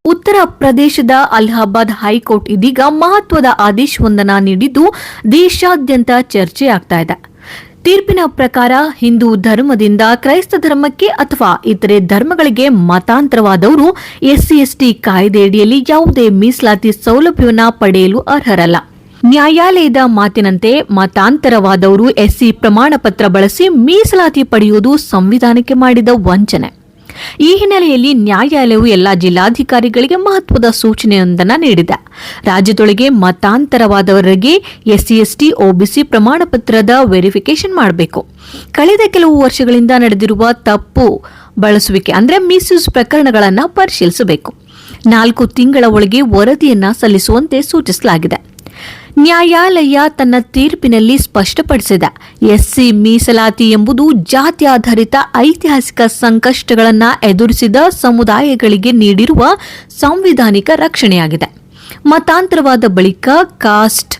ಉತ್ತರ ಪ್ರದೇಶದ ಅಲಹಾಬಾದ್ ಹೈಕೋರ್ಟ್ ಇದೀಗ ಮಹತ್ವದ ಆದೇಶವೊಂದನ್ನು ನೀಡಿದ್ದು ದೇಶಾದ್ಯಂತ ಚರ್ಚೆಯಾಗ್ತಾ ಇದೆ. ತೀರ್ಪಿನ ಪ್ರಕಾರ ಹಿಂದೂ ಧರ್ಮದಿಂದ ಕ್ರೈಸ್ತ ಧರ್ಮಕ್ಕೆ ಅಥವಾ ಇತರೆ ಧರ್ಮಗಳಿಗೆ ಮತಾಂತರವಾದವರು ಎಸ್ಸಿ/ಎಸ್ಟಿ ಕಾಯ್ದೆಯಡಿಯಲ್ಲಿ ಯಾವುದೇ ಮೀಸಲಾತಿ ಸೌಲಭ್ಯವನ್ನು ಪಡೆಯಲು ಅರ್ಹರಲ್ಲ. ನ್ಯಾಯಾಲಯದ ಮಾತಿನಂತೆ ಮತಾಂತರವಾದವರು ಎಸ್ಸಿ ಪ್ರಮಾಣ ಪತ್ರ ಬಳಸಿ ಮೀಸಲಾತಿ ಪಡೆಯುವುದು ಸಂವಿಧಾನಕ್ಕೆ ಮಾಡಿದ ವಂಚನೆ. ಈ ಹಿನ್ನೆಲೆಯಲ್ಲಿ ನ್ಯಾಯಾಲಯವು ಎಲ್ಲಾ ಜಿಲ್ಲಾಧಿಕಾರಿಗಳಿಗೆ ಮಹತ್ವದ ಸೂಚನೆಯೊಂದನ್ನು ನೀಡಿದೆ. ರಾಜ್ಯದೊಳಗೆ ಮತಾಂತರವಾದವರಿಗೆ ಎಸ್ಸಿ/ಎಸ್ಟಿ ಒಬಿಸಿ ಪ್ರಮಾಣ ಪತ್ರದ ವೆರಿಫಿಕೇಶನ್ ಮಾಡಬೇಕು. ಕಳೆದ ಕೆಲವು ವರ್ಷಗಳಿಂದ ನಡೆದಿರುವ ತಪ್ಪು ಬಳಸುವಿಕೆ ಅಂದರೆ ಮಿಸ್ಯೂಸ್ ಪ್ರಕರಣಗಳನ್ನು ಪರಿಶೀಲಿಸಬೇಕು. 4 ತಿಂಗಳ ಒಳಗೆ ವರದಿಯನ್ನ ಸಲ್ಲಿಸುವಂತೆ ಸೂಚಿಸಲಾಗಿದೆ. ನ್ಯಾಯಾಲಯ ತನ್ನ ತೀರ್ಪಿನಲ್ಲಿ ಸ್ಪಷ್ಟಪಡಿಸಿದೆ, ಎಸ್ಸಿ ಮೀಸಲಾತಿ ಎಂಬುದು ಜಾತ್ಯಾಧಾರಿತ ಐತಿಹಾಸಿಕ ಸಂಕಷ್ಟಗಳನ್ನು ಎದುರಿಸಿದ ಸಮುದಾಯಗಳಿಗೆ ನೀಡಿರುವ ಸಾಂವಿಧಾನಿಕ ರಕ್ಷಣೆಯಾಗಿದೆ. ಮತಾಂತರವಾದ ಬಳಿಕ ಕಾಸ್ಟ್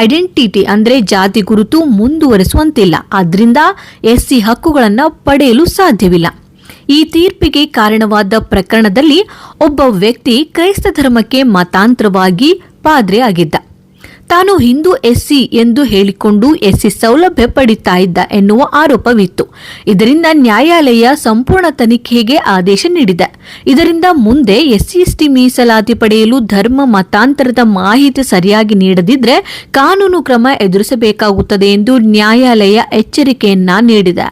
ಐಡೆಂಟಿಟಿ ಅಂದರೆ ಜಾತಿ ಗುರುತು ಮುಂದುವರಿಸುವಂತಿಲ್ಲ. ಆದ್ದರಿಂದ ಎಸ್ಸಿ ಹಕ್ಕುಗಳನ್ನು ಪಡೆಯಲು ಸಾಧ್ಯವಿಲ್ಲ. ಈ ತೀರ್ಪಿಗೆ ಕಾರಣವಾದ ಪ್ರಕರಣದಲ್ಲಿ ಒಬ್ಬ ವ್ಯಕ್ತಿ ಕ್ರೈಸ್ತ ಧರ್ಮಕ್ಕೆ ಮತಾಂತರವಾಗಿ ಪಾದ್ರಿ ಆಗಿದ್ದ. ತಾನು ಹಿಂದೂ ಎಸ್ಸಿ ಎಂದು ಹೇಳಿಕೊಂಡು ಎಸ್ಸಿ ಸೌಲಭ್ಯ ಪಡಿತಾ ಇದ್ದ ಎನ್ನುವ ಆರೋಪವಿತ್ತು. ಇದರಿಂದ ನ್ಯಾಯಾಲಯ ಸಂಪೂರ್ಣ ತನಿಖೆಗೆ ಆದೇಶ ನೀಡಿದೆ. ಇದರಿಂದ ಮುಂದೆ ಎಸ್ಸಿ/ಎಸ್ಟಿ ಮೀಸಲಾತಿ ಪಡೆಯಲು ಧರ್ಮ ಮತಾಂತರದ ಮಾಹಿತಿ ಸರಿಯಾಗಿ ನೀಡದಿದ್ರೆ ಕಾನೂನು ಕ್ರಮ ಎದುರಿಸಬೇಕಾಗುತ್ತದೆ ಎಂದು ನ್ಯಾಯಾಲಯ ಎಚ್ಚರಿಕೆಯನ್ನ ನೀಡಿದೆ.